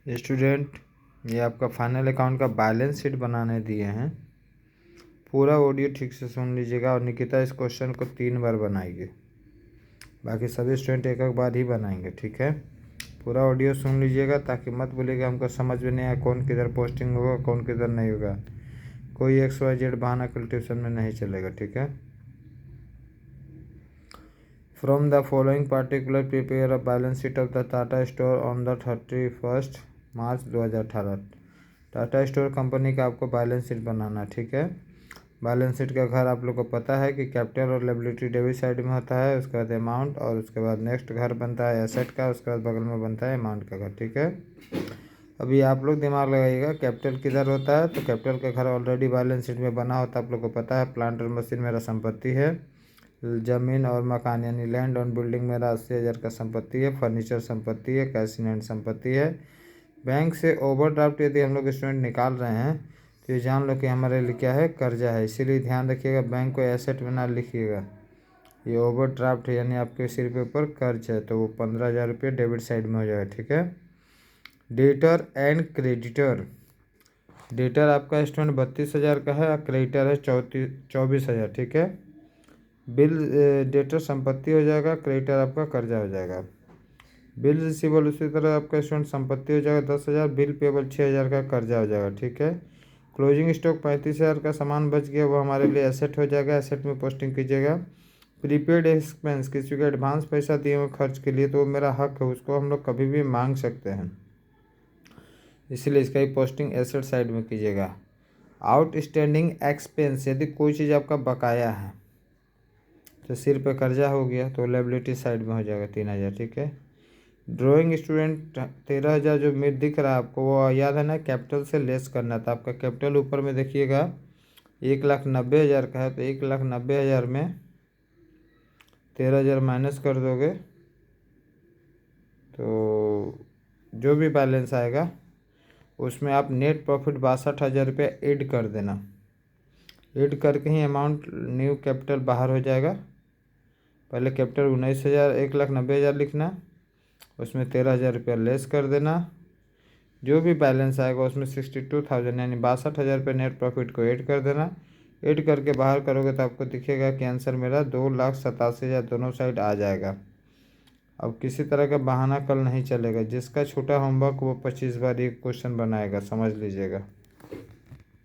Student, ये आपका final account का बैलेंस शीट बनाने दिए हैं। पूरा ऑडियो ठीक से सुन लीजिएगा और निकिता इस क्वेश्चन को 3 बार बनाइए। बाकी सभी स्टूडेंट एक एक बार ही बनाएंगे, ठीक है। पूरा ऑडियो सुन लीजिएगा ताकि मत बोलिएगा हमको समझ में नहीं आया, कौन किधर पोस्टिंग होगा कौन किधर नहीं होगा। कोई XYZ बहाना कल ट्यूशन में नहीं चलेगा, ठीक है। From the following particular prepare a balance sheet of the Tata store on the 31 March 2018। Tata store company का आपको बैलेंस शीट बनाना, ठीक है। बैलेंस शीट का घर आप लोग को पता है कि कैपिटल और लायबिलिटी डेबिट साइड में होता है, उसके बाद अमाउंट, और उसके बाद नेक्स्ट घर बनता है एसेट का, उसके बाद बगल में बनता है अमाउंट का घर, ठीक है। अभी आप लोग दिमाग लगाइएगा कैपिटल किधर होता है, तो कैपिटल का घर ऑलरेडी बैलेंस शीट में बना होता है, आप लोग को पता है। प्लांट और मशीन मेरा संपत्ति है, ज़मीन और मकान यानी लैंड ऑन बिल्डिंग मेरा 80,000 का संपत्ति है, फर्नीचर संपत्ति है, कैश इन हैंड संपत्ति है। बैंक से ओवरड्राफ्ट यदि हम लोग स्टूडेंट निकाल रहे हैं तो ये जान लो कि हमारे लिए क्या है, कर्जा है। इसीलिए ध्यान रखिएगा बैंक को एसेट में ना लिखिएगा। ये ओवरड्राफ्ट है यानी आपके सिर के ऊपर कर्ज है, तो वो 15,000 रुपये डेबिट साइड में हो जाएगा, ठीक है। डेटर एंड क्रेडिटर, डेटर आपका स्टूडेंट 32,000 का है और क्रेडिटर है 24,000, ठीक है। बिल डेटर संपत्ति हो जाएगा, क्रेडिटर आपका कर्जा हो जाएगा। बिल रिसीवेबल उसी तरह आपका स्टूडेंट संपत्ति हो जाएगा 10,000, बिल पेबल 6,000 का कर्जा हो जाएगा, ठीक है। क्लोजिंग स्टॉक 35,000 का सामान बच गया, वो हमारे लिए एसेट हो जाएगा, एसेट में पोस्टिंग कीजिएगा। प्रीपेड एक्सपेंस, किसी को एडवांस पैसा दिए हुए खर्च के लिए, तो वो मेरा हक है, उसको हम लोग कभी भी मांग सकते हैं, इसलिए इसका ही पोस्टिंग एसेट साइड में कीजिएगा। आउटस्टैंडिंग एक्सपेंस, यदि कोई चीज़ आपका बकाया है तो सिर पे कर्जा हो गया तो लायबिलिटी साइड में हो जाएगा 3,000, ठीक है। ड्राइंग स्टूडेंट 13,000 जो मिड दिख रहा है आपको, वो याद है ना, कैपिटल से लेस करना था। आपका कैपिटल ऊपर में देखिएगा 1,90,000 का है, तो 1,90,000 में 13,000 माइनस कर दोगे तो जो भी बैलेंस आएगा उसमें आप नेट प्रॉफिट 62,000 रुपये ऐड कर देना। ऐड करके ही अमाउंट न्यू कैपिटल बाहर हो जाएगा। पहले कैपिटल 19,000 1,90,000 लिखना, उसमें 13,000 रुपया लेस कर देना। जो भी बैलेंस आएगा उसमें 62,000 यानी 62,000 रुपये नेट प्रॉफिट को ऐड कर देना। ऐड करके बाहर करोगे तो आपको दिखेगा कि आंसर मेरा 2,87,000 दोनों साइड आ जाएगा। अब किसी तरह का बहाना कल नहीं चलेगा, जिसका छोटा होमवर्क वो 25 बार एक क्वेश्चन बनाएगा, समझ लीजिएगा।